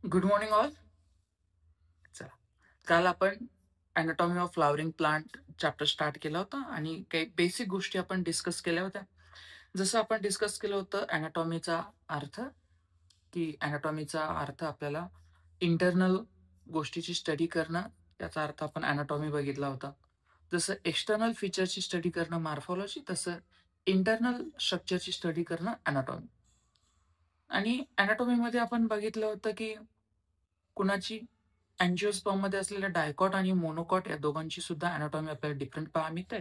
Good morning all. चला, काल आपण anatomy of flowering plant chapter start केला होता आणि काही बेसिक गोष्टी आपण डिस्कस केल्या होत्या. जसं आपण डिस्कस केलं होतं अॅनाटॉमीचा अर्थ, की अॅनाटॉमीचा अर्थ आपल्याला इंटरनल गोष्टीची स्टडी करणं, याचा अर्थ आपण अॅनाटॉमी बघितला होता. जसं एक्सटर्नल फीचरची स्टडी करणं मॉर्फॉलॉजी, तसं इंटरनल स्ट्रक्चरची स्टडी करणं अॅनाटॉमी. आणि अॅनाटॉमीमध्ये आपण बघितलं होतं की कुणाची अँजिओस्पर्ममध्ये असलेल्या डायकॉट आणि मोनोकॉट या दोघांची सुद्धा अॅनाटॉमी आपल्याला डिफरंट पाहायला मिळते.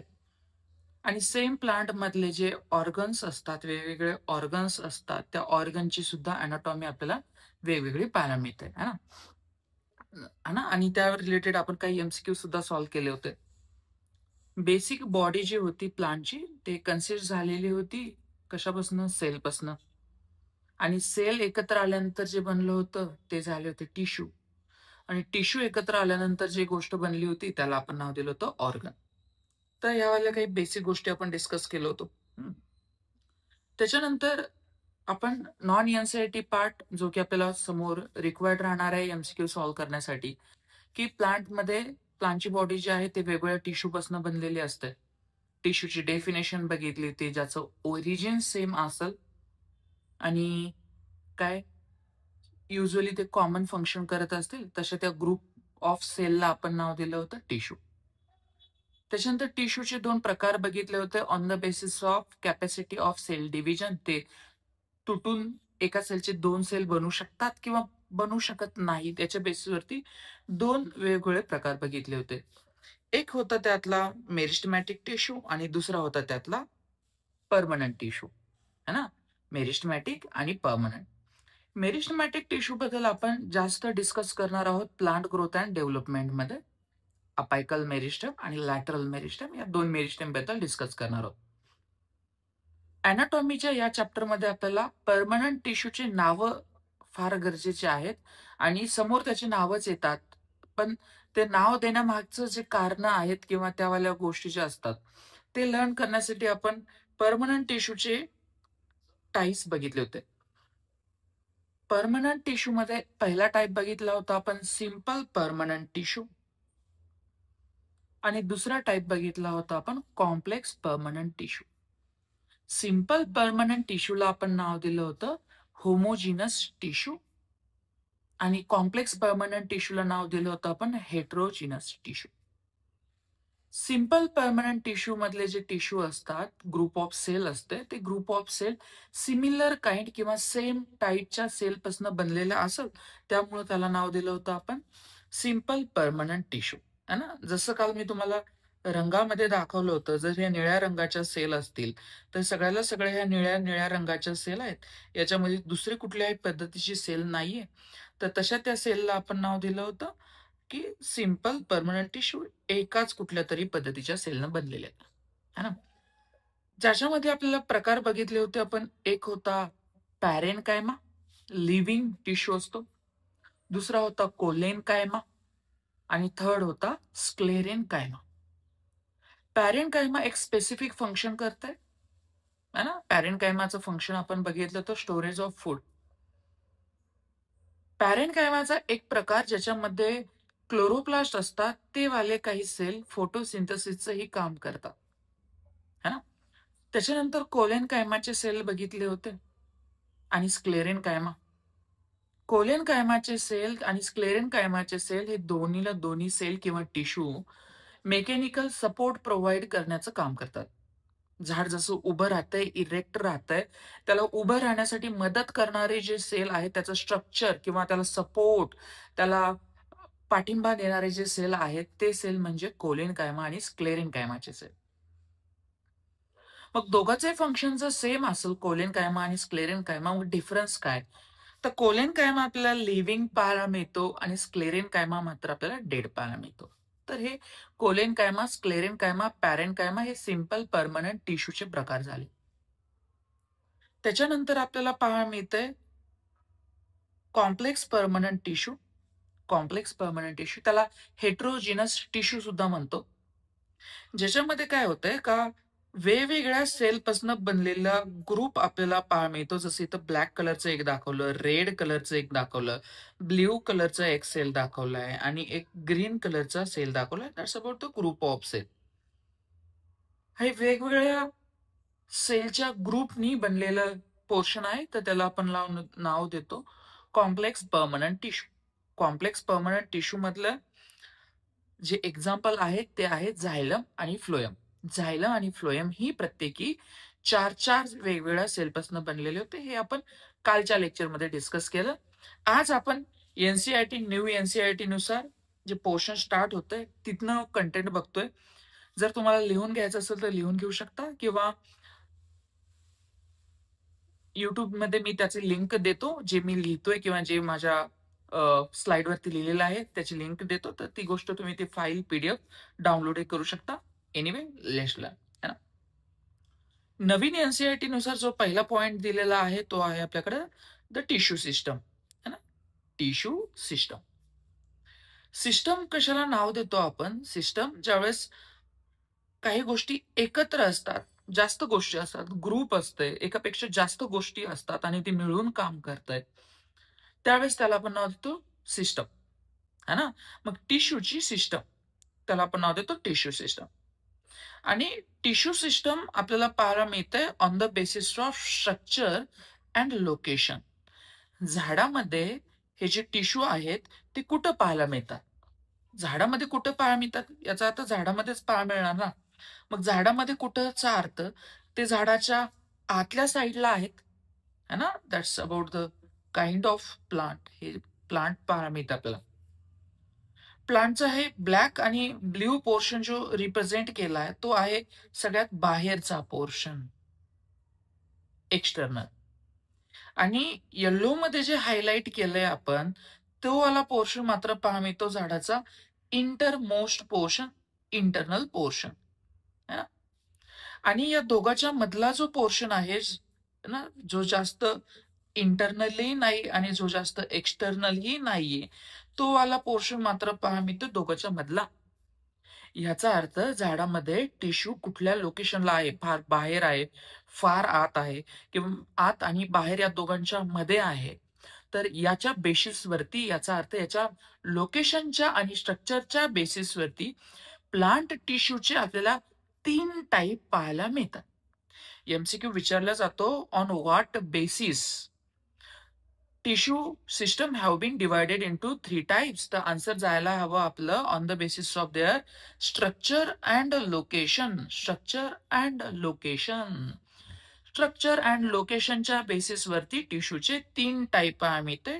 आणि सेम प्लांट मधले जे ऑर्गन्स असतात, वेगवेगळे ऑर्गन्स असतात, त्या ऑर्गनची सुद्धा अॅनाटॉमी आपल्याला वेगवेगळी पाहायला मिळते, है ना? है ना? आणि त्यावर रिलेटेड आपण काही एमसीक्यू सुद्धा सॉल्व्ह केले होते. बेसिक बॉडी जी होती प्लांटची, ते कन्सिस्ट झालेली होती कशापासून? सेलपासून. आणि सेल एकत्र आल्यानंतर जे बनलं होतं ते झाले होते टिश्यू. आणि टिश्यू एकत्र आल्यानंतर जी गोष्ट बनली होती त्याला आपण नाव दिलं होतं ऑर्गन. तर यावाल्या काही बेसिक गोष्टी आपण डिस्कस केलो होतो. त्याच्यानंतर आपण नॉन एनसीईआरटी पार्ट, जो की आपल्याला समोर रिक्वायर्ड राहणार आहे एमसीक्यू सॉल्व्ह करण्यासाठी, की प्लांटची बॉडी जी आहे ते वेगवेगळ्या टिश्यू पासून बनलेली असते. टिश्यूची डेफिनेशन बघितली होती, ज्याचं ओरिजिन सेम असेल आणि काय युजली ते कॉमन फंक्शन करत असतील, तशा त्या ग्रुप ऑफ सेलला आपण नाव दिलं होतं टिश्यू. त्याच्यानंतर टिश्यूचे दोन प्रकार बघितले होते on the basis of capacity of cell division. ते तुटून एका सेलचे दोन सेल बनू शकतात किंवा बनू शकत नाही, त्याच्या बेसिसवरती दोन वेगवेगळे प्रकार बघितले होते. एक होता त्यातला मेरिस्टमॅटिक टिश्यू आणि दुसरा होता त्यातला परमनंट टिश्यू, है ना? मेरिस्टमॅटिक आणि परमनंट. मेरिस्टमॅटिक टिश्यू बद्दल आपण जास्त डिस्कस करणार आहोत plant growth and डेव्हलपमेंटमध्ये. Apical meristem आणि लॅटरल मेरिस्टम या दोन मेरिस्टम बद्दल डिस्कस करणार आहोत. अॅनाटॉमीच्या या चॅप्टरमध्ये आपल्याला परमनंट टिश्यूचे नावं फार गरजेचे आहेत आणि समोर त्याची नावच येतात. पण ते नाव देण्यामागचं जे कारण आहेत किंवा त्यावाल्या गोष्टी ज्या असतात, ते लर्न करण्यासाठी आपण परमनंट टिश्यूचे टाईप्स बघितले होते. परमनंट टिश्यूमध्ये पहिला टाईप बघितला होता आपण सिंपल परमनंट टिश्यू आणि दुसरा टाईप बघितला होता आपण complex permanent tissue. Simple permanent टिश्यूला आपण नाव दिलं होतं होमोजिनस टिश्यू आणि कॉम्प्लेक्स परमनंट टिश्यूला नाव दिलं होतं आपण heterogenous tissue. Simple permanent tissue मधले जे टिश्यू असतात, ग्रुप ऑफ सेल असते, ते group of cell similar kind किंवा सेम टाईपच्या सेलपासून बनलेलं असेल, त्यामुळे त्याला नाव दिलं होतं आपण सिंपल परमनंट टिश्यू, है ना? जसं काल मी तुम्हाला रंगामध्ये दाखवलं होतं, जर ह्या निळ्या रंगाच्या सेल असतील, तर सगळ्या ह्या निळ्या निळ्या रंगाच्या सेल आहेत. याच्यामध्ये दुसरी कुठल्याही पद्धतीची सेल नाहीये. तर तशा त्या सेलला आपण नाव दिलं होतं की सिंपल परमनंट टिश्यू एकाच कुठल्या तरी पद्धतीच्या सेलनं बनलेले आहेत, है ना? ज्याच्यामध्ये आपल्याला प्रकार बघितले होते आपण, एक होता पॅरेनकायमा, लिव्हिंग टिश्यू असतो. दुसरा होता कोलेनकायमा आणि थर्ड होता स्क्लेरेनकायमा. पॅरेनकायमा एक स्पेसिफिक फंक्शन करते, है ना? पॅरेनकायमाचं फंक्शन आपण बघितलं तर स्टोरेज ऑफ फूड. पॅरेनकायमाचा एक प्रकार ज्याच्यामध्ये क्लोरोप्लास्ट असतात, ते वाले काही सेल फोटोसिंथेसिसचंही काम करतात, है ना? त्याच्यानंतर कोलेनकायमाचे सेल बघितले होते आणि स्क्लेरेनकायमा. कोलेनकायमाचे सेल आणि स्क्लेरेनकायमाचे सेल हे दोन्हीला दोन्ही सेल किंवा टिश्यू मेकॅनिकल सपोर्ट प्रोव्हाइड करण्याचं काम करतात. झाड जसं उभं राहतंय, इरेक्ट राहतंय, त्याला उभं राहण्यासाठी मदत करणारे जे सेल आहेत, त्याचं स्ट्रक्चर किंवा त्याला सपोर्ट, त्याला पाठिंबा देणारे जे सेल आहेत, ते सेल म्हणजे कोलेनकायमा आणि स्क्लेरेनकायमाचे सेल. मग दोघांचे फंक्शन जर सेम असेल, कोलेनकायमा आणि स्क्लेरेनकायमा, मग डिफरन्स काय? तर कोलेनकायमा आपल्याला लिव्हिंग पाहायला मिळतो आणि स्क्लेरेनकायमा मात्र आपल्याला डेड पाहायला मिळतो. तर हे कोलेनकायमा, स्क्लेरेनकायमा, पॅरेनकायमा हे सिंपल परमनंट टिश्यूचे प्रकार झाले. त्याच्यानंतर आपल्याला पाहायला मिळतंय complex permanent tissue. Complex permanent tissue त्याला हेट्रोजिनस टिश्यू सुद्धा म्हणतो. ज्याच्यामध्ये काय होतंय का वेगवेगळ्या सेलपासून बनलेला ग्रुप आपल्याला पाहायला मिळतो. जसं इथं ब्लॅक कलरचं एक दाखवलं, रेड कलरचं एक दाखवलं, ब्ल्यू कलरचा एक सेल दाखवलाय आणि एक ग्रीन कलरचा सेल दाखवलाय. That's about the group of cell. हे वेगवेगळ्या सेलच्या ग्रुपनी बनलेलं पोर्शन आहे, तर त्याला आपण नाव देतो complex permanent tissue. Complex permanent tissue मधलं जे एक्झाम्पल आहेत ते आहेत झायलम आणि फ्लोएम. झायलम आणि फ्लोएम ही प्रत्येकी 4 वेगवेगळ्या सेलपासून बनलेले होते. हे आपण कालच्या लेक्चरमध्ये डिस्कस केलं. आज आपण एनसीईआरटी न्यू एनसीईआरटी नुसार जे पोर्शन स्टार्ट होतंय तिथनं कंटेंट बघतोय. जर तुम्हाला लिहून घ्यायचं असेल तर लिहून घेऊ शकता किंवा युट्यूबमध्ये मी त्याची लिंक देतो, जे मी लिहितोय किंवा जे माझ्या स्लाइडवरती लिहिलेलं आहे त्याची लिंक देतो. तर ती गोष्ट तुम्ही ती फाईल PDF डाउनलोड करू शकता. Anyway let's learn. है ना. नवीन एनसीईआरटी नुसार जो पहिला पॉइंट दिलेला आहे तो आहे आपल्याकडे द टिश्यू सिस्टम. है ना. Tissue system. सिस्टम कशाला नाव देतो आपण? सिस्टम ज्यावेळेस काही गोष्टी एकत्र असतात, जास्त गोष्टी असतात, ग्रुप असते, एकापेक्षा जास्त गोष्टी असतात आणि ती मिळून काम करतायत, त्यावेळेस त्याला आपण नाव देतो सिस्टम. है ना. मग टिश्यूची सिस्टम त्याला आपण नाव देतो टिश्यू सिस्टम. आणि टिश्यू सिस्टम आपल्याला पाहायला मिळतंय on the basis of structure and location. झाडामध्ये हे जे टिश्यू आहेत ते कुठं पाहायला मिळतात? झाडामध्ये कुठं पाहायला मिळतात याचा अर्थ झाडामध्येच पाहायला मिळणार ना. मग झाडामध्ये कुठंचा अर्थ ते झाडाच्या आतल्या साईडला आहेत. है ना. That's about the kind of plant. हे प्लांट पाहायला मिळतं आपल्याला. प्लांटचा हे ब्लॅक आणि ब्ल्यू पोर्शन जो रिप्रेझेंट केला आहे तो आहे सगळ्यात बाहेरचा पोर्शन, एक्सटर्नल. आणि येल्लो मध्ये जे हायलाइट केलंय आपण तो वाला पोर्शन मात्र पाहायला मिळतो झाडाचा इंटरमोस्ट पोर्शन, इंटरनल पोर्शन. आणि या दोघांच्या मधला जो पोर्शन आहे ना, जो जास्त इंटरनली नाही आणि जो जास्त एक्सटर्नलही नाहीये, तो वाला पोर्शन मात्र पाहायला मिळतो दोघांच्या मधला. ह्याचा अर्थ झाडामध्ये टिश्यू कुठल्या लोकेशनला आहे, फार बाहेर आहे, फार आत आहे किंवा आत आणि बाहेर या दोघांच्या मध्ये आहे. तर याच्या बेसिसवरती, याचा अर्थ याच्या लोकेशनच्या आणि स्ट्रक्चरच्या बेसिसवरती प्लांट टिश्यूचे आपल्याला 3 टाईप पाहायला मिळतात. एमसीक्यू विचारला जातो on what basis tissue system have been divided into 3 types. तर आन्सर जायला हवं आपलं on the basis of their structure and location. Structure and location. Structure and लोकेशनच्या बेसिसवरती टिश्यूचे 3 टाईप आम्ही ते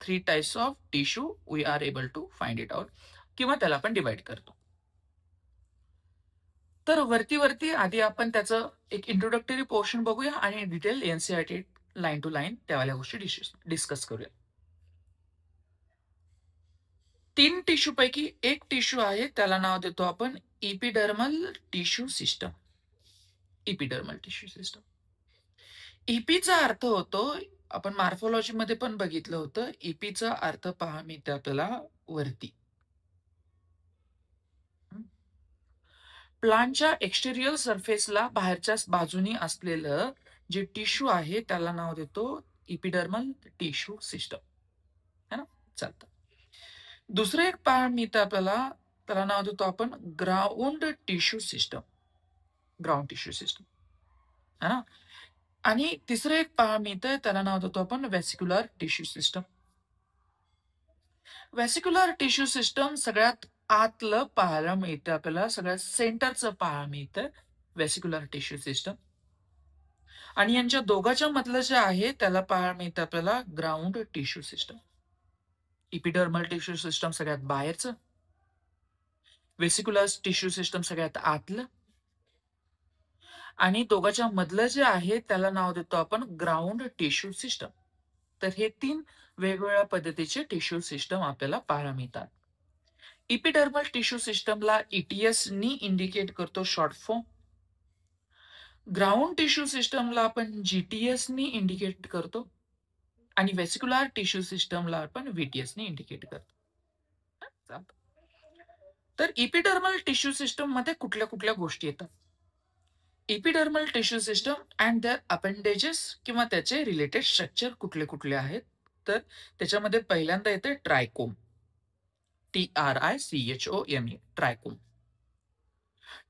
3 types of tissue we are able to find it out किंवा त्याला आपण डिवाइड करतो. तर वरती आधी आपण त्याचं एक इंट्रोडक्टरी पोर्शन बघूया आणि detail NCERT line to line त्यावाल्या गोष्टी डिस्कस करूया. 3 टिश्यू पैकी एक टिश्यू आहे त्याला नाव देतो आपण epidermal tissue system. Epidermal tissue system. इपीचा अर्थ होतो, आपण मॉर्फोलॉजी मध्ये पण बघितलं होतं, इपीचा अर्थ पहा मिळते आपल्याला वरती. प्लांटच्या एक्सटेरियर सरफेसला बाहेरच्या बाजूनी असलेलं जे टिश्यू आहे त्याला नाव देतो इपिडर्मल टिश्यू सिस्टम. है ना. चालतं. दुसरं एक पाहणं मिळतं आपल्याला, त्याला नाव देतो आपण ground tissue system. Ground tissue system. है ना. आणि तिसरं एक पाहणं मिळतं त्याला नाव देतो आपण vesicular tissue system. Vesicular tissue system सगळ्यात आतलं पाहायला मिळतं आपल्याला, सगळ्यात सेंटरचं पाहायला मिळतं व्हेसिक्युलर टिश्यू सिस्टम. आणि यांच्या दोघांच्या मधलं जे आहे त्याला पाहायला मिळतं आपल्याला ground tissue system. Epidermal tissue system सगळ्यात बाहेरचं, व्हेसिक्युलर टिश्यू सिस्टम सगळ्यात आतलं, आणि दोघांच्या मधलं जे आहे त्याला नाव देतो आपण ग्राउंड टिश्यू सिस्टम. तर हे 3 वेगवेगळ्या पद्धतीचे टिश्यू सिस्टम आपल्याला पाहायला मिळतात. इपिडर्मल टिश्यू सिस्टमला ETS नी इंडिकेट करतो शॉर्ट फॉर्म. ग्राउंड टिश्यू सिस्टमला आपण GTS नी इंडिकेट करतो आणि व्हेसिक्युलर टिश्यू सिस्टमला आपण VTS नी इंडिकेट करतो. तर इपिडर्मल टिश्यू सिस्टम मध्ये कुठल्या कुठल्या गोष्टी येतात? Epidermal tissue system and their appendages किंवा त्याचे रिलेटेड स्ट्रक्चर कुठले कुठले आहेत, तर त्याच्यामध्ये पहिल्यांदा येते ट्रायकोम, TRICHOME, ट्रायकोम.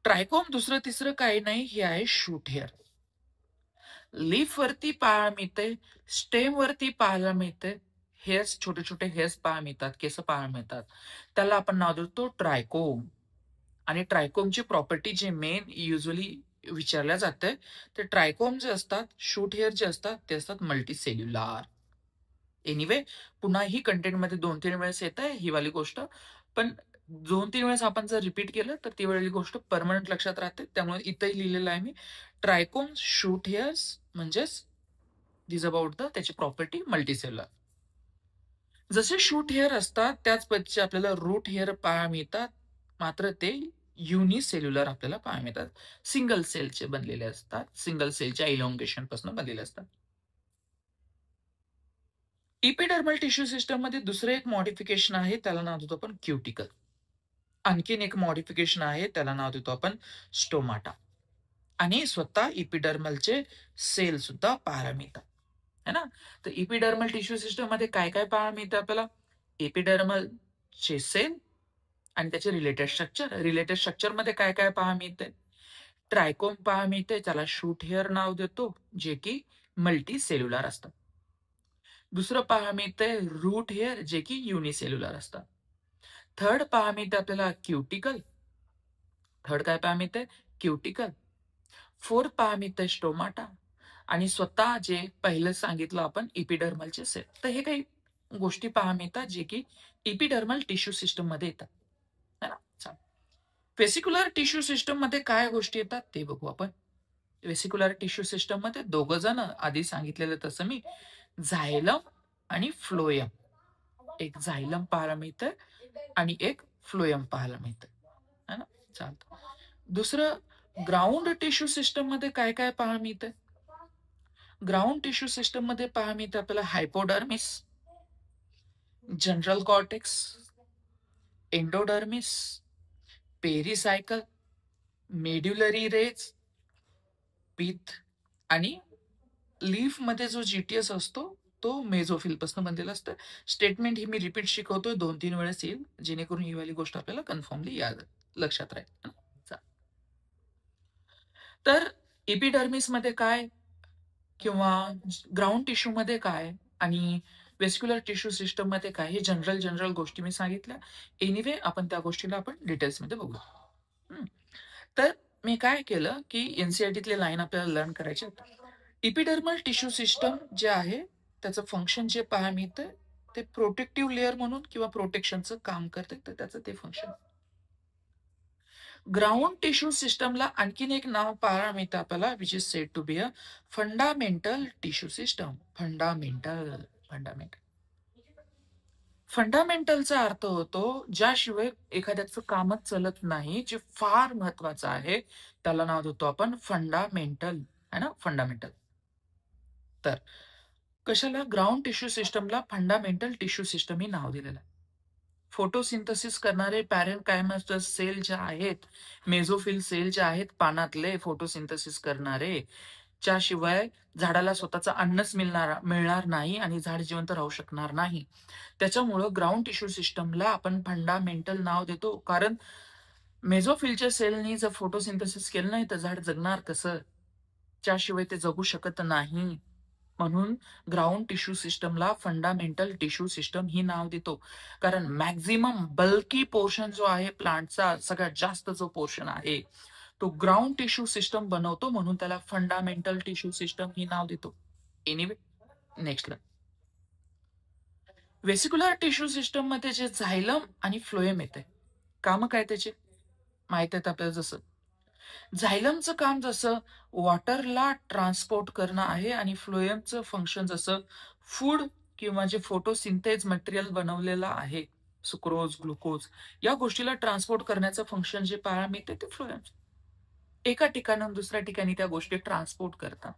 ट्रायकोम दुसरं तिसरं काही नाही, हे आहे शूट हेअर. लीफ वरती पाहायला मिळते, स्टेम वरती पाहायला मिळते, हेअर्स, छोटे छोटे हेअर्स पाहायला मिळतात, केस पाहायला मिळतात, त्याला आपण नाव देतो ट्रायकोम. आणि ट्रायकोमची प्रॉपर्टी जे मेन युजली विचारल्या जाते, ते ट्रायकोम जे असतात, शूट हेअर जे असतात, ते असतात मल्टीसेल्युलार. एनिवे, पुन्हा ही कंटेंटमध्ये 2-3 वेळेस येत आहे ही वाली गोष्ट, पण 2-3 वेळेस आपण जर रिपीट केलं तर ती वेळी गोष्ट परमनंट लक्षात राहते. त्यामुळे इथंही लिहिलेलं आहे मी, ट्रायकोम शूट हेअर्स म्हणजेच दिस अबाउट द त्याची प्रॉपर्टी मल्टीसेल्युलर. जसे शूट हेअर असतात त्याच पद्धतीचे आपल्याला रूट हेअर पाहायला मिळतात, मात्र ते युनिसेल्युलर आपल्याला पाहायला मिळतात. सिंगल सेलचे बनलेले असतात, सिंगल सेलच्या इलॉंगेशन पासून बनलेले असतात. इपिडर्मल टिश्यू सिस्टम मध्ये दुसरं एक मॉडिफिकेशन आहे, त्याला नाव देतो आपण क्युटिकल. आणखीन एक मॉडिफिकेशन आहे, त्याला नाव देतो आपण स्टोमाटा. आणि स्वतः इपिडर्मलचे सेल सुद्धा पाहायला मिळतात, है ना. तर इपिडर्मल टिश्यू सिस्टम मध्ये काय काय पाहायला मिळतं आपल्याला? एपिडर्मलचे सेल आणि त्याचे रिलेटेड स्ट्रक्चर मध्ये काय काय पाहायला मिळते? ट्रायकोम पाहायला मिळते, त्याला शूट हेअर नाव देतो, जे की मल्टी सेल्युलर असतात. दुसरं पाहायला मिळते रूट हेअर, जे की युनिसेल्युलर असतात. थर्ड पाहायला मिळते आपल्याला क्युटिकल. थर्ड काय पाहायला मिळते? क्युटिकल. फोर्थ पाहायला मिळते स्टोमाटा. आणि स्वतः जे पहिलं सांगितलं आपण इपिडर्मलचे सेल. तर हे काही गोष्टी पाहायला मिळतात जे की इपिडर्मल टिश्यू सिस्टम मध्ये येतात, है ना. वेसिक्युलर टिश्यू सिस्टम मध्ये काय गोष्टी येतात ते बघू आपण. वेसिक्युलर टिश्यू सिस्टम मध्ये दोघं जण, आधी सांगितलेलं तसं मी, झायलम आणि फ्लोएम. एक झायलम पाहायला मिळतं आणि एक फ्लोएम पाहायला मिळतं, है ना. चालतं. दुसरं, ग्राउंड टिश्यू सिस्टम मध्ये काय काय पाहायला मिळतं? ग्राउंड टिश्यू सिस्टम मध्ये पाहायला मिळतं आपल्याला hypodermis, general cortex, endodermis, pericycle, medullary rays, pith, आणि लीफ मध्ये जो जीटीएस असतो तो मेझोफिल पासून बनलेला असतं. स्टेटमेंट ही मी रिपीट शिकवतोय, 2-3 वेळेस येईल, जेणेकरून ही वाली गोष्ट आपल्याला कन्फर्मली याद लक्षात राहील. तर एपिडर्मिस मध्ये काय किंवा ग्राउंड टिश्यू मध्ये काय आणि वेस्क्युलर टिश्यू सिस्टम मध्ये काय, हे जनरल गोष्टी मी सांगितल्या. एनिवे आपण त्या गोष्टीला आपण डिटेल्स मध्ये बघू. तर मी काय केलं की एनसीआरटीतले लाईन आपल्याला लर्न करायचे. इपिडर्मल टिश्यू सिस्टम जे आहे त्याचं फंक्शन जे पाहायला मिळतं ते प्रोटेक्टिव्ह लेअर म्हणून किंवा प्रोटेक्शनचं काम करते, तर त्याचं ते फंक्शन. ग्राउंड टिश्यू सिस्टमला आणखीन एक नाव पाहायला मिळतं आपल्याला, which is said to be a fundamental tissue system. फंडामेंटलचा अर्थ होतो ज्याशिवाय एखाद्याचं कामच चालत नाही, जे फार महत्वाचं आहे, त्याला नाव देतो आपण फंडामेंटल, है ना, फंडामेंटल. तर कशाला ग्राउंड टिश्यू सिस्टमला फंडामेंटल टिश्यू सिस्टम ही नाव दिलेलं आहे. फोटोसिंथसिस करणारे पॅरेनकायमस सेल जे आहेत, मेझोफिल सेल जे आहेत पानातले फोटोसिंथसिस करणारे, ज्याशिवाय झाडाला स्वतःचं अन्नच मिळणार नाही आणि झाड जिवंत राहू शकणार नाही, त्याच्यामुळं ग्राउंड टिश्यू सिस्टमला आपण फंडामेंटल नाव देतो. कारण मेझोफिलच्या सेलनी जर फोटोसिंथसिस केलं नाही तर झाड जगणार कसं? ज्याशिवाय ते जगू शकत नाही. म्हणून ग्राउंड टिश्यू सिस्टमला फंडामेंटल टिश्यू सिस्टम ही नाव देतो. कारण मॅक्झिमम बल्की पोर्शन जो आहे प्लांटचा, सगळ्यात जास्त जो पोर्शन आहे तो ग्राउंड टिश्यू सिस्टम बनवतो, म्हणून त्याला फंडामेंटल टिश्यू सिस्टम ही नाव देतो. एनिवे, नेक्स्टला, वेसिक्युलर टिश्यू सिस्टम मध्ये जे झायलम आणि फ्लोएम येते, काम काय त्याचे माहित आहेत आपल्याला. जसं झायलमचं काम जसं वॉटरला ट्रान्सपोर्ट करणं आहे आणि फ्लोएमचं फंक्शन जसं फूड किंवा जे फोटोसिंथेज मटेरियल बनवलेलं आहे, सुक्रोज, ग्लुकोज, या गोष्टीला ट्रान्सपोर्ट करण्याचं फंक्शन जे पाहायला मिळते ते फ्लोएम. एका ठिकाणाहून दुसऱ्या ठिकाणी त्या गोष्टी ट्रान्सपोर्ट करतात,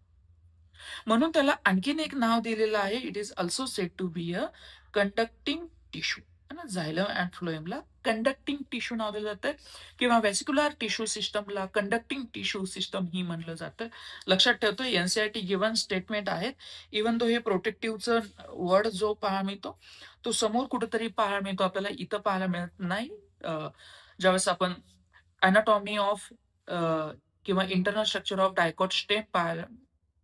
म्हणून त्याला आणखीन एक नाव दिलेलं आहे. It is also said to be a conducting tissue. है ना. झायलम अँड फ्लोएमला कंडक्टिंग टिश्यू नावलं जातं किंवा व्हेसिक्युलर टिश्यू सिस्टमला कंडक्टिंग टिश्यू सिस्टम ही म्हणलं जातं. लक्षात ठेवतो एनसीआरटी गिव्हन स्टेटमेंट आहेत. इवन दो हे प्रोटेक्टिव्हचं वर्ड जो पाहायला मिळतो तो समोर कुठेतरी पाहायला मिळतो, आपल्याला इथं पाहायला मिळत नाही. ज्यावेळेस आपण अनाटॉमी ऑफ किंवा internal structure of dicot stem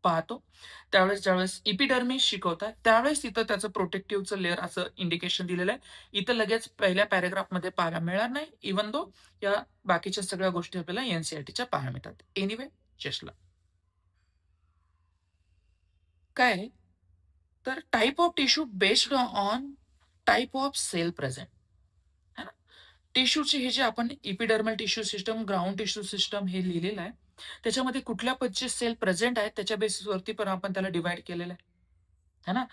पाहतो, त्यावेळेस ज्यावेळेस इपिडर्मिस शिकवतात त्यावेळेस इथं त्याचं प्रोटेक्टिव्हचं लेअर असं इंडिकेशन दिलेलं आहे. इथं लगेच पहिल्या पॅरेग्राफमध्ये पाहायला मिळणार नाही, इवन दो या बाकीच्या सगळ्या गोष्टी आपल्याला एनसीआरटीच्या पाहायला मिळतात. एनिवे चेस्टला काय तर type of tissue based on type of cell present है ना. टिश्यूची हे जे आपण epidermal tissue system, ground tissue system हे लिहिलेलं आहे, त्याच्यामध्ये कुठल्या पदचे सेल प्रेझेंट आहेत त्याच्या बेसिसवरती पण आपण त्याला डिवाइड केलेलं आहे है ना.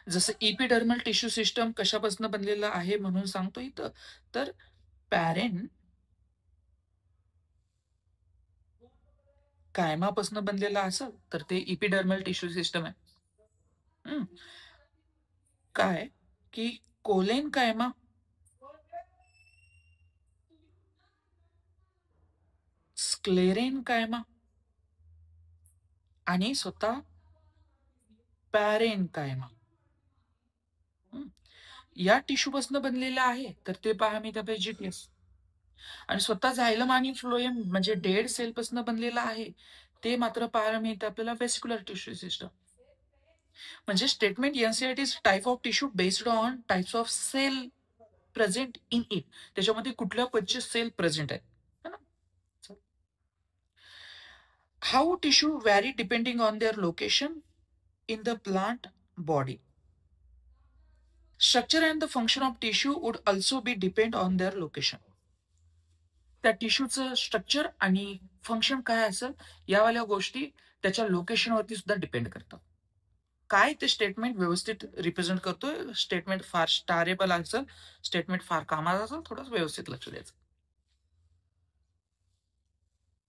जसं इपिडर्मल टिश्यू सिस्टम कशापासून बनलेलं आहे म्हणून सांगतो इथं, तर पॅरेन कायमापासून बनलेला असेल तर ते इपिडर्मल टिश्यू सिस्टम आहे. काय की कोलेन कायमा स्क्लेरेन कायमा आणि स्वतः पॅरेन कायमा या टिश्यूपासून बनलेला आहे, तर ते पहा मी त्या जीटीएस. आणि स्वतः झायलम आणि फ्लोएम म्हणजे डेड सेल पासून बनलेला आहे, ते मात्र पाहायला मिळते आपल्याला व्हेसिक्युलर टिश्यू सिस्टम. म्हणजे statement NCERT is type of tissue based on types of cell present in it, त्याच्यामध्ये कुठल्या पदचे सेल प्रेझेंट आहेत. How tissue vary depending on their location in the plant body. Structure and the function of tissue would also be depend on their location. त्या टिश्यूचं structure आणि function काय असेल यावाल्या गोष्टी त्याच्या लोकेशनवरती सुद्धा डिपेंड करतात. काय ते स्टेटमेंट व्यवस्थित रिप्रेझेंट करतोय, स्टेटमेंट फार स्टारेबल असेल, स्टेटमेंट फार कामाचा असेल, थोडंच व्यवस्थित लक्ष द्यायचं.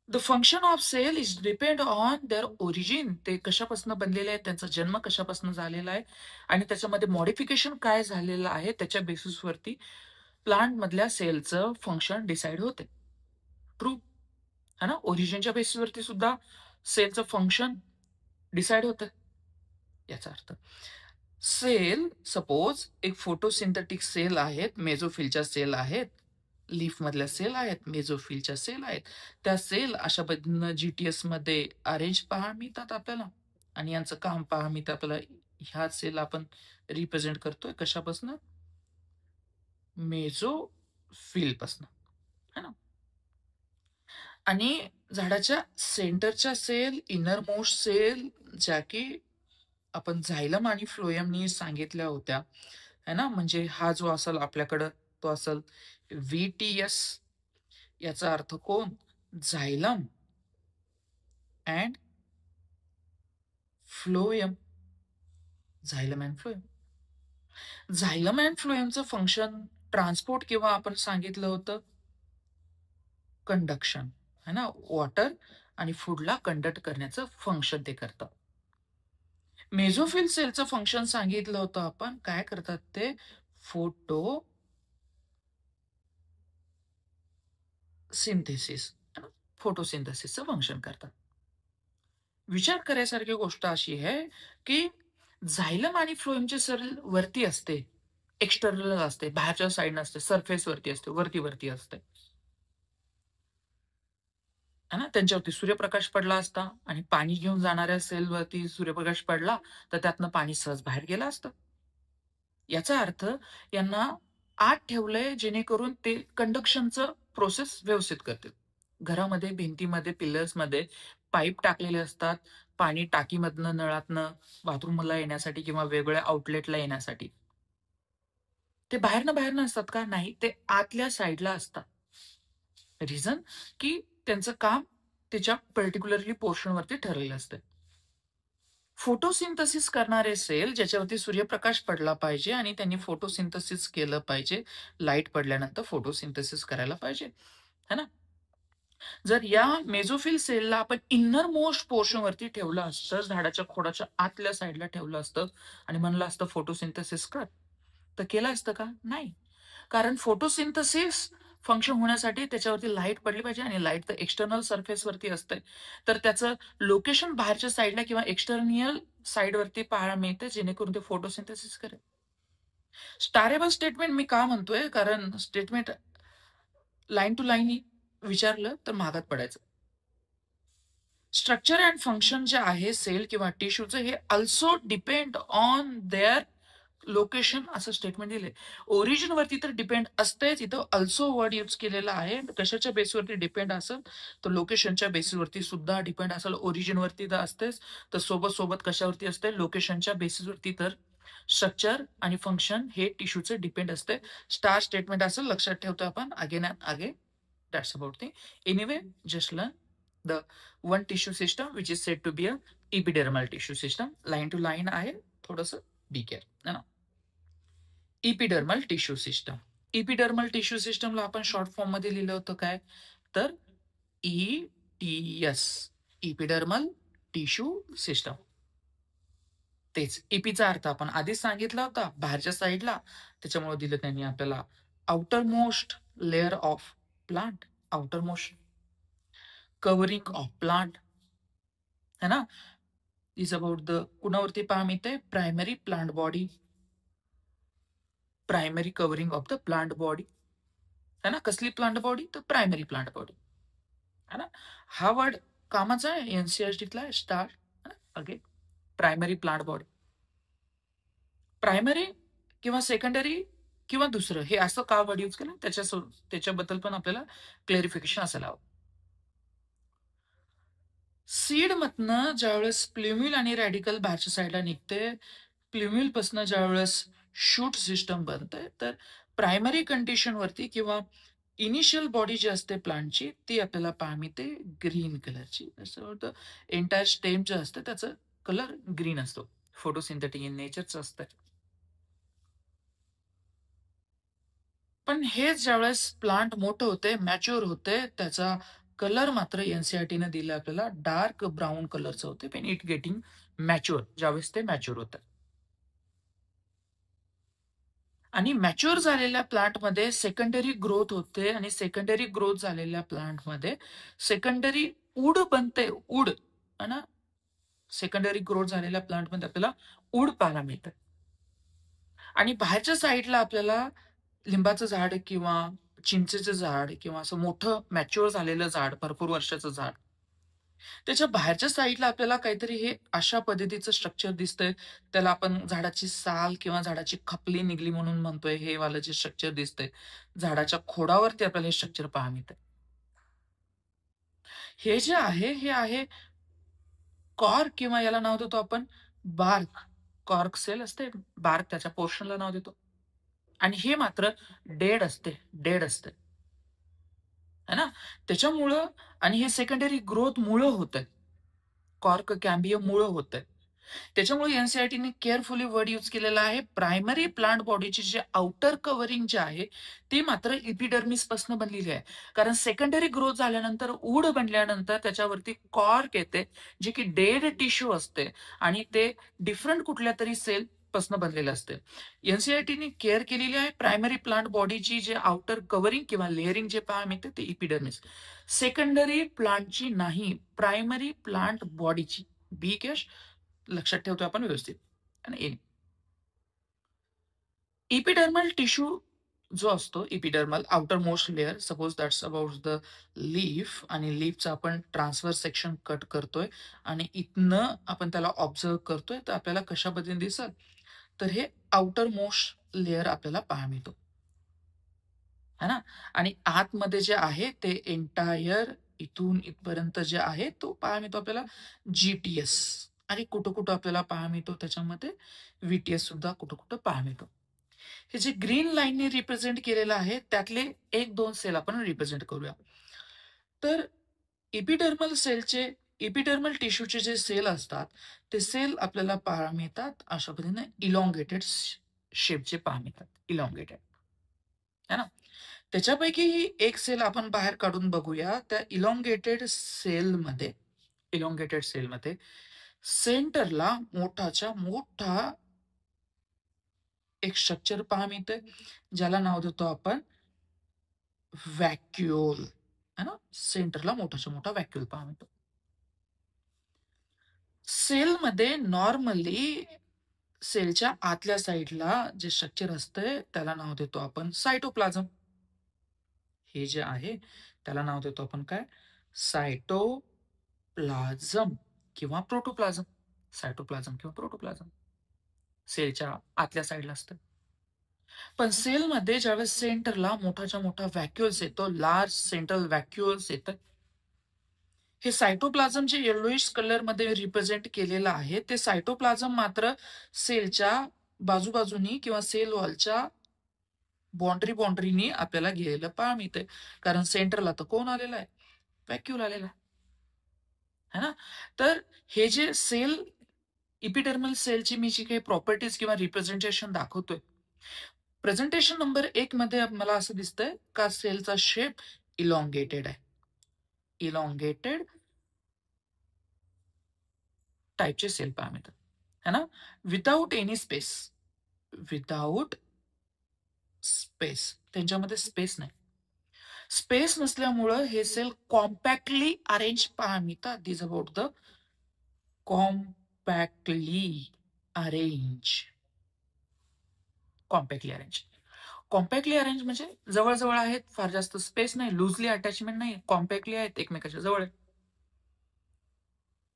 The function of cell is depend on their origin, ते कशापासून बनलेले आहेत, त्यांचा जन्म कशापासून झालेला आहे आणि त्याच्यामध्ये मॉडिफिकेशन काय झालेलं आहे त्याच्या बेसिसवरती प्लांट मधल्या सेलचं फंक्शन डिसाइड होते. ट्रू है ना. ओरिजिनच्या बेसिसवरती सुद्धा सेलचं फंक्शन डिसाइड होतं. याचा अर्थ सेल सपोज एक फोटोसिंथेटिक सेल आहेत, मेझोफिलच्या सेल आहेत, लीफ मधल्या सेल आहेत, मेझोफिलच्या सेल आहेत. त्या सेल अशा पद्धतीनं जीटीएस मध्ये अरेंज पहा मिळतात आपल्याला आणि यांचं काम पहा मिळतं आपल्याला. ह्या सेल आपण रिप्रेझेंट करतोय कशापासून, मेझोफिल पासून है ना. आणि झाडाच्या सेंटरच्या सेल, इनर मोस्ट सेल, ज्या की आपण झायलम आणि फ्लोएमनी सांगितल्या होत्या है ना. म्हणजे हा जो असेल आपल्याकडं तो असेल व्हीटीएस, याचा अर्थ कोण, xylem and phloem. Xylem and phloem. Xylem and फ्लोएमचं फंक्शन ट्रान्सपोर्ट किंवा आपण सांगितलं होतं कंडक्शन है ना. वॉटर आणि फूडला कंडक्ट करण्याचं फंक्शन ते करतात. मेझोफिल सेलचं फंक्शन सांगितलं होतं आपण, काय करतात ते फोटो सिंथेसिस, फोटोसिंथेसिसचं फंक्शन करतात. विचार करायसारखी गोष्ट अशी आहे की झायलम आणि फ्लोएमचे सेल वरती असते, एक्सटर्नल असते, बाहेरच्या साईड नसते, सरफेस वरती असते, वरती असते है ना. त्यांच्यावरती सूर्यप्रकाश पडला असता आणि पाणी घेऊन जाणाऱ्या सेलवरती सूर्यप्रकाश पडला तर त्यातनं पाणी सहज बाहेर गेलं असतं. याचा अर्थ यांना आत ठेवलंय जेणेकरून ते कंडक्शनचं प्रोसेस व्यवस्थित करतील. घरामध्ये भिंतीमध्ये पिलर्समध्ये पाईप टाकलेले असतात, पाणी टाकीमधनं, नळातनं बाथरूमला येण्यासाठी किंवा वेगवेगळ्या आउटलेटला येण्यासाठी. ते बाहेर नसतात का, नाही, ते आतल्या साईडला असतात. रिझन की त्यांचं काम त्याच्या पर्टिक्युलरली पोर्शनवरती ठरलेलं असतं. फोटोसिंथेसिस करणारे सेल ज्याच्यावरती सूर्यप्रकाश पडला पाहिजे आणि त्यांनी फोटोसिंथेसिस केलं पाहिजे, लाईट पडल्यानंतर फोटोसिंथेसिस करायला पाहिजे है ना. जर या मेझोफिल सेलला आपण इनर मोस्ट पोर्शनवरती ठेवलं असतं, झाडाच्या खोडाच्या आतल्या साईडला ठेवलं असतं आणि म्हणलं असतं फोटोसिंथेसिस कर, तर केलं असतं का, नाही. कारण फोटोसिंथेसिस फंक्शन होण्यासाठी त्याच्यावरती लाईट पडली पाहिजे आणि लाईट तर एक्सटर्नल सरफेसवरती असते. तर त्याचं लोकेशन बाहेरच्या साईडला किंवा एक्सटर्नल साईडवरती पाहायला मिळते, जेणेकरून ते फोटोसिंथेसिस करेल. स्टारेबल स्टेटमेंट मी का म्हणतोय? कारण स्टेटमेंट लाईन टू लाईन विचारलं तर महागात पडायचं. स्ट्रक्चर अँड फंक्शन जे आहे सेल किंवा टिश्यूचं, हे also depend on their location असं स्टेटमेंट दिले. ओरिजिन वरती तर डिपेंड असतेच, इथं अल्सो वर्ड यूज केलेला आहे. कशाच्या बेसवरती डिपेंड असेल तर लोकेशनच्या बेसिसवरती सुद्धा डिपेंड असेल. ओरिजिन वरती तर असतेच, तर सोबत सोबत कशावरती असते? लोकेशनच्या बेसिसवरती. तर स्ट्रक्चर आणि फंक्शन हे टिश्यूचे डिपेंड असते. स्टार स्टेटमेंट असेल, लक्षात ठेवतो आपण again and again. That's about thing. Anyway, just learn the one tissue system which is said to be a epidermal tissue system. line to line आहे, थोडंसं बी केअर है ना. Epidermal tissue system. Epidermal tissue सिस्टमला आपण short form मध्ये लिहिलं होतं काय? तर ETS, इपिडर्मल टिश्यू सिस्टम. तेच इपीचा अर्थ आपण आधीच सांगितला होता, बाहेरच्या साईडला. त्याच्यामुळे दिलं त्यांनी आपल्याला outer most layer of plant, outer most covering of plant है ना. इज अबाउट द कुणावरती पहा मिळते? Primary plant body, primary covering of the plant body है ना. कसली प्लांट बॉडी? तर प्रायमरी प्लांट बॉडी है ना. हा वर्ड कामाचा आहे, एनसीआरटीतला star. Again primary plant body. Primary किंवा सेकंडरी किंवा दुसरं, हे असं का वर्ड यूज केलं त्याच्याबद्दल पण आपल्याला क्लेरिफिकेशन असायला हवं. सीड मधनं ज्यावेळेस प्ल्युम्युल आणि रॅडिकल बाहेरच्या साईडला निघते, प्ल्युम्युल पासून ज्यावेळेस शूट सिस्टम बनते, तर प्रायमरी कंडिशन वरती किंवा इनिशियल बॉडी जी असते प्लांटची, ती आपल्याला पाहा मिळते ग्रीन कलरची. असं एंटायर स्टेम जे असतं त्याचं कलर ग्रीन असतो. फोटोसिंथेटिक इन नेचरचं असतं. पण हे ज्यावेळेस प्लांट मोठं होते, मॅच्युअर होते, त्याचा कलर मात्र एनसीआरटीने दिला आपल्याला डार्क ब्राऊन कलरचं होते. पण इट गेटिंग मॅच्युअर, ज्यावेळेस ते मॅच्युअर होतं. आणि मॅच्युअर झालेल्या प्लांटमध्ये सेकंडरी ग्रोथ होते आणि सेकंडरी ग्रोथ झालेल्या प्लांटमध्ये सेकंडरी उड बनते. उड है ना. सेकंडरी ग्रोथ झालेल्या प्लांटमध्ये आपल्याला उड पाहायला मिळतं. आणि बाहेरच्या साईडला आपल्याला लिंबाचं झाड किंवा चिंचेचं झाड किंवा असं मोठं मॅच्युअर झालेलं झाड, भरपूर वर्षाचं झाड, त्याच्या बाहेरच्या साईडला आपल्याला काहीतरी हे अशा पद्धतीचं स्ट्रक्चर दिसतंय. त्याला आपण झाडाची साल किंवा झाडाची खपली निघली म्हणून म्हणतोय. हे वालं जे स्ट्रक्चर दिसतंय, झाडाच्या खोडावरती आपल्याला हे स्ट्रक्चर पाहायला मिळतंय. हे जे आहे, हे आहे कॉर्क किंवा याला नाव देतो आपण बार्क. कॉर्क सेल असते, बार्क त्याच्या पोर्शनला नाव देतो. आणि हे मात्र डेड असते, डेड असते है ना. त्याच्यामुळं आणि हे सेकंडरी ग्रोथ मुळे होतंय, कॉर्क कॅम्बियम मुळे होतंय. त्याच्यामुळे एनसीआरटीने केअरफुली वर्ड यूज केलेला आहे. प्रायमरी प्लांट बॉडीची जे आउटर कव्हरिंग जे आहे, ती मात्र इपिडर्मिस पासून बनलेली आहे. कारण सेकंडरी ग्रोथ झाल्यानंतर, उड बनल्यानंतर त्याच्यावरती कॉर्क येते, जे की डेड टिश्यू असते आणि ते डिफरंट कुठल्या तरी सेल पासून बनलेलं असते. एनसीआरटीने केअर केलेली आहे प्रायमरी प्लांट बॉडीची जे आउटर कव्हरिंग किंवा लेअरिंग जे पाहायला मिळते ते इपिडर्मिस. सेकंडरी प्लांटची नाही, प्रायमरी प्लांट बॉडीची. बी कॅश लक्षात ठेवतो आपण व्यवस्थित. आणि इपिडर्मल टिश्यू जो असतो, epidermal outer most layer, suppose that's about the leaf, आणि लीफचा आपण ट्रान्सफर सेक्शन कट करतोय आणि इथनं आपण त्याला ऑब्झर्व करतोय, तर आपल्याला कशा पद्धतीने दिसत? तर हे आउटर मोस्ट लेअर आपल्याला पाहायला मिळतो है ना. आणि आतमध्ये जे आहे ते एंटायर इथून इथपर्यंत जे आहे तो पाहायला मिळतो आपल्याला जीटीएस. आणि कुठं कुठं आपल्याला पाहायला मिळतो त्याच्यामध्ये व्हीटीएस सुद्धा कुठं कुठं पाहायला मिळतो. हे जे ग्रीन लाईनने रिप्रेझेंट केलेलं आहे त्यातले 1-2 सेल आपण रिप्रेझेंट करूया. तर इपिडर्मल सेलचे, इपिडर्मल टिश्यूचे जे सेल असतात, ते सेल आपल्याला पाहायला मिळतात अशा पद्धतीने इलॉंगेटेड शेपचे पाहायला मिळतात, इलॉंगेटेड है ना. त्याच्यापैकी एक सेल आपण बाहेर काढून बघूया. त्या इलॉंगेटेड सेलमध्ये, इलॉंगेटेड सेलमध्ये सेंटरला मोठाच्या मोठा एक स्ट्रक्चर पहा मिळतंय, ज्याला नाव देतो आपण व्हॅक्यूल, है ना? सेंटरला मोठाच्या मोठा व्हॅक्यूल पहा मिळतो. सेलमध्ये नॉर्मली सेलच्या आतल्या साईडला जे स्ट्रक्चर असतंय त्याला नाव देतो आपण सायटोप्लाझम. हे जे आहे त्याला नाव देतो आपण काय? सायटोप्लाझम किंवा प्रोटोप्लाझम. सायटोप्लाझम किंवा प्रोटोप्लाझम सेलच्या आतल्या साईडला असतं. पण सेलमध्ये ज्यावेळेस सेंटरला मोठाच्या मोठा व्हॅक्युल्स येतो, लार्ज सेंट्रल व्हॅक्युल्स येतं, हे सायटोप्लाझम जे येलोइश कलरमध्ये रिप्रेझेंट केलेलं आहे ते सायटोप्लाझम मात्र सेलच्या बाजूबाजूनी किंवा सेल वॉलच्या बाउंड्रीनी आपल्याला गेलेलं पहा मिळतंय. कारण सेंटरला तर कोण आलेला आहे? व्हॅक्यूल आलेला आहे ना? तर हे जे सेल इपिडर्मल सेलची मी जी काही प्रॉपर्टीज किंवा रिप्रेझेंटेशन दाखवतोय, प्रेझेंटेशन नंबर 1 मध्ये मला असं दिसतंय का सेलचा शेप इलॉंगेटेड आहे. इलॉंगेटेड टाईपचे सेल पहा मिळतात, है ना? Without any space. Without space. त्यांच्यामध्ये स्पेस नाही. स्पेस नसल्यामुळं हे सेल कॉम्पॅक्टली अरेंज पहा मिळतात. This about the compactly arrange. Compactly arrange. Compactly arrange म्हणजे जवळ आहेत, फार जास्त स्पेस नाही, लुजली अटॅचमेंट नाही, कॉम्पॅक्टली आहेत, एकमेकाच्या जवळ आहेत.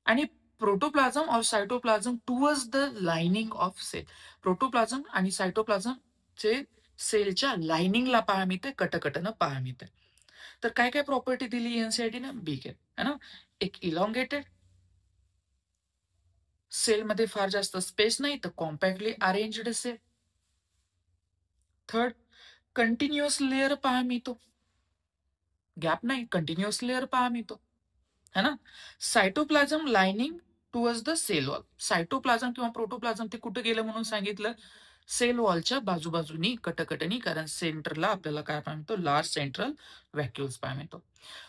आणि प्रोटोप्लाझम और cytoplasm towards the lining of cell. Protoplasm आणि सायटोप्लाझमचे सेलच्या लाइनिंगला पहा मिळते, कटकटनं पहा मिळते. तर काय काय प्रॉपर्टी दिली एनसीईआरटीनं? बीक आहे ना? एक इलॉंगेटेड, सेलमध्ये फार जास्त स्पेस नाही, तर compactly arranged cell. Third, continuous layer पहा मिळतो, गॅप नाही, कंटिन्युअस लेअर पहा मिळतो, है ना? Cytoplasm lining towards the cell wall. Cytoplasm किंवा प्रोटोप्लाझम ते कुठे गेलं म्हणून सांगितलं? सेल वॉलच्या बाजूबाजूनी कटकटनी, कारण सेंटरला आपल्याला काय पाहा मिळतो? लार्ज सेंट्रल व्हॅक्युल्स पाहा मिळतो.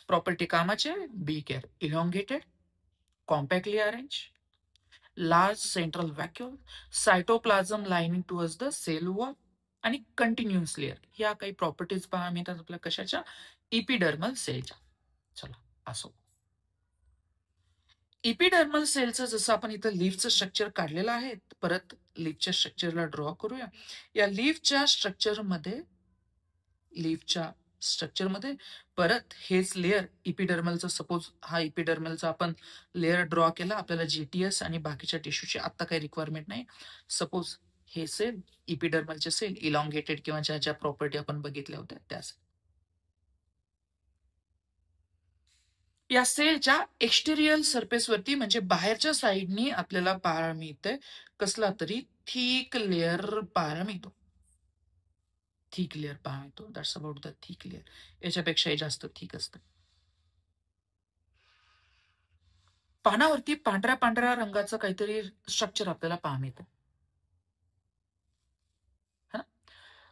प्रॉपर्टी कामाचे, be care, elongated, compactly arrange, large central vacuole, cytoplasm lining towards the cell wall आणि कंटिन्युअस लेअर. ह्या काही प्रॉपर्टीज पहा मिळतात आपल्या कशाच्या? इपिडर्मल सेलच्या. चला असो. इपिडर्मल सेलचं जसं आपण इथं लीफचं स्ट्रक्चर काढलेलं आहे, परत लीफच्या स्ट्रक्चरला ड्रॉ करूया. या लीफच्या स्ट्रक्चरमध्ये परत हेच लेअर इपिडर्मलचं, सपोज हा इपिडर्मलचा आपण लेअर ड्रॉ केला, आपल्याला जीटीएस आणि बाकीच्या टिश्यूची आत्ता काही रिक्वायरमेंट नाही. सपोज हे सेल, इपिडर्मलचे सेल इलॉंगेटेड किंवा ज्या ज्या प्रॉपर्टी आपण बघितल्या होत्या त्या. या सेलच्या एक्सटेरियल सरफेसवरती म्हणजे बाहेरच्या साईडनी आपल्याला पाहायला मिळतंय कसला तरी थिक लेअर पाहायला मिळतो. थिक लेअर पहा मिळतो. That's about the thick layer. याच्यापेक्षाही जास्त थिक असतं. पानावरती पांढऱ्या पांढऱ्या रंगाचं काहीतरी स्ट्रक्चर आपल्याला पाहा मिळतं.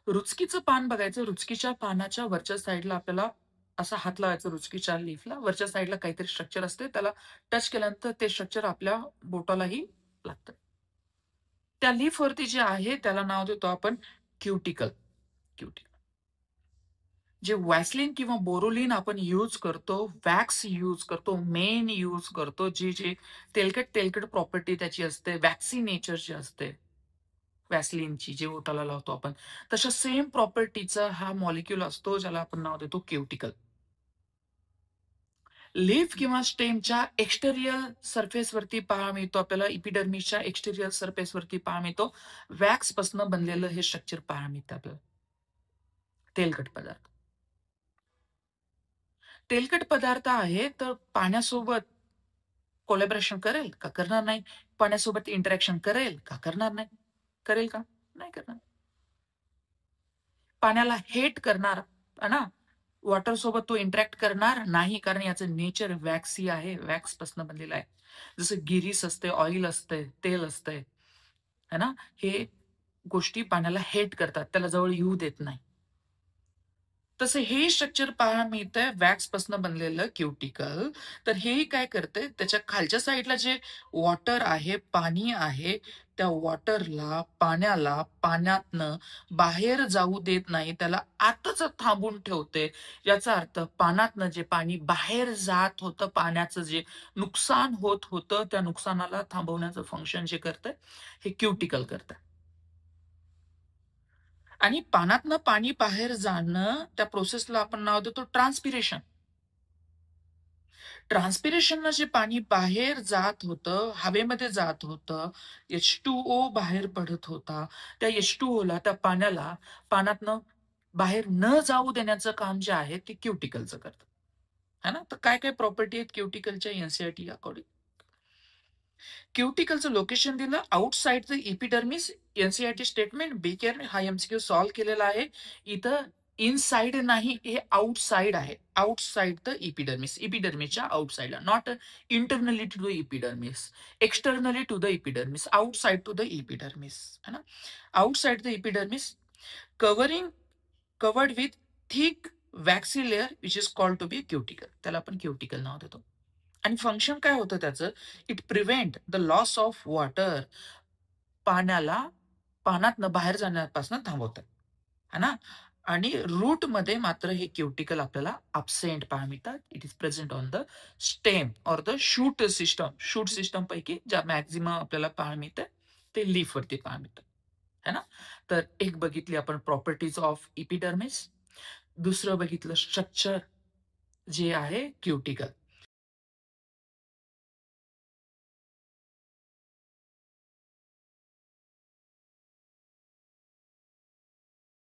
रुचकीचं पान बघायचं. रुचकीच्या पानाच्या वरच्या साईडला आपल्याला असा हात लावायचा रुचकीच्या लीफला. वरच्या साईडला काहीतरी स्ट्रक्चर असते, त्याला टच केल्यानंतर ते स्ट्रक्चर आपल्या बोटालाही लागतं. त्या लीफवरती जे आहे त्याला नाव देतो आपण क्युटिकल. क्युटिकल जे वॅसलिन किंवा बोरोलिन आपण यूज करतो, वॅक्स यूज करतो, मेन यूज करतो, जे तेलकट प्रॉपर्टी त्याची असते, वॅक्सी नेचर जी असते वॅसलिनची, जे ओठाला लावतो आपण, तशा सेम प्रॉपर्टीचा हा मॉलिक्यूल असतो ज्याला आपण नाव देतो क्युटिकल. लीफ किंवा स्टेमच्या एक्सटेरियल सरफेसवरती पहा मिळतो आपल्याला, इपिडर्मिसच्या एक्सटेरियल सरफेसवरती पहा मिळतो वॅक्स पासून बनलेलं हे स्ट्रक्चर पहा मिळतं आपल्याला. तेलकट पदार्थ. तेलकट पदार्थ आहे तर पाण्यासोबत कोलॅबरेशन करेल का? करणार नाही. पाण्यासोबत इंटरॅक्शन करेल का? करणार नाही. करेल का? नाही करणार. पाण्याला हेट करणार ना, वॉटर सोबत तो इंटरॅक्ट करणार नाही, कारण याचं नेचर वॅक्सी आहे, वॅक्स पासून बनलेलं आहे. जसं गिरीस असते, ऑइल असते, तेल असते, है ना, हे गोष्टी पाण्याला हेट करतात, त्याला जवळ येऊ देत नाही. तसं हे स्ट्रक्चर पहा मिळतंय वॅक्स पासून बनलेलं क्युटिकल. तर हेही काय करते, त्याच्या खालच्या साईडला जे वॉटर आहे, पाणी आहे, त्या वॉटरला, पाण्याला पाण्यातनं बाहेर जाऊ देत नाही, त्याला आतच थांबून ठेवते. याचा अर्थ पानातनं जे पाणी बाहेर जात होतं, पाण्याचं जे नुकसान होत होतं, त्या नुकसानाला थांबवण्याचं फंक्शन जे करतंय, हे क्युटिकल करतंय. आणि पानातनं पाणी बाहेर जाणं, त्या प्रोसेसला आपण नाव देतो ट्रान्सपिरेशन. ट्रान्सपिरेशननं जे पाणी बाहेर जात होतं, हवेमध्ये जात होतं, H2O बाहेर पडत होता. त्या H2Oला, त्या पाण्याला पानातनं बाहेर न जाऊ देण्याचं काम जे आहे ते क्युटिकलचं करतं. है ना? तर काय काय प्रॉपर्टी आहेत क्युटिकलच्या एनसीईआरटी अकॉर्डिंग? क्युटिकलचं लोकेशन दिलं outside the epidermis. NCERT statement be care हा एमसीक्यू सॉल्व्ह केलेला आहे. इथं इनसाइड नाही, हे आउटसाइड आहे. आउटसाइड द एपिडर्मिस, एपिडर्मिसच्या आउटसाइडला, not internally to the epidermis, externally to the epidermis, outside to the epidermis, है ना? Outside the epidermis, covered with thick waxy layer which is called to be cuticle. त्याला आपण cuticle नाव देतो. आणि function काय होतं त्याचं? It prevent the loss of water. पाण्याला पानातनं बाहेर जाण्यापासून थांबवतं, है ना? आणि रूटमध्ये मात्र हे क्युटिकल आपल्याला अब्सेंट पाहायला मिळतात. It is present on the stem or the shoot system. Shoot system पैकी ज्या मॅक्झिमम आपल्याला पाहायला मिळतं ते लीफ वरती पाहायला मिळतं, है ना? तर एक बघितली आपण प्रॉपर्टीज ऑफ एपिडर्मिस. दुसरं बघितलं स्ट्रक्चर जे आहे क्युटिकल.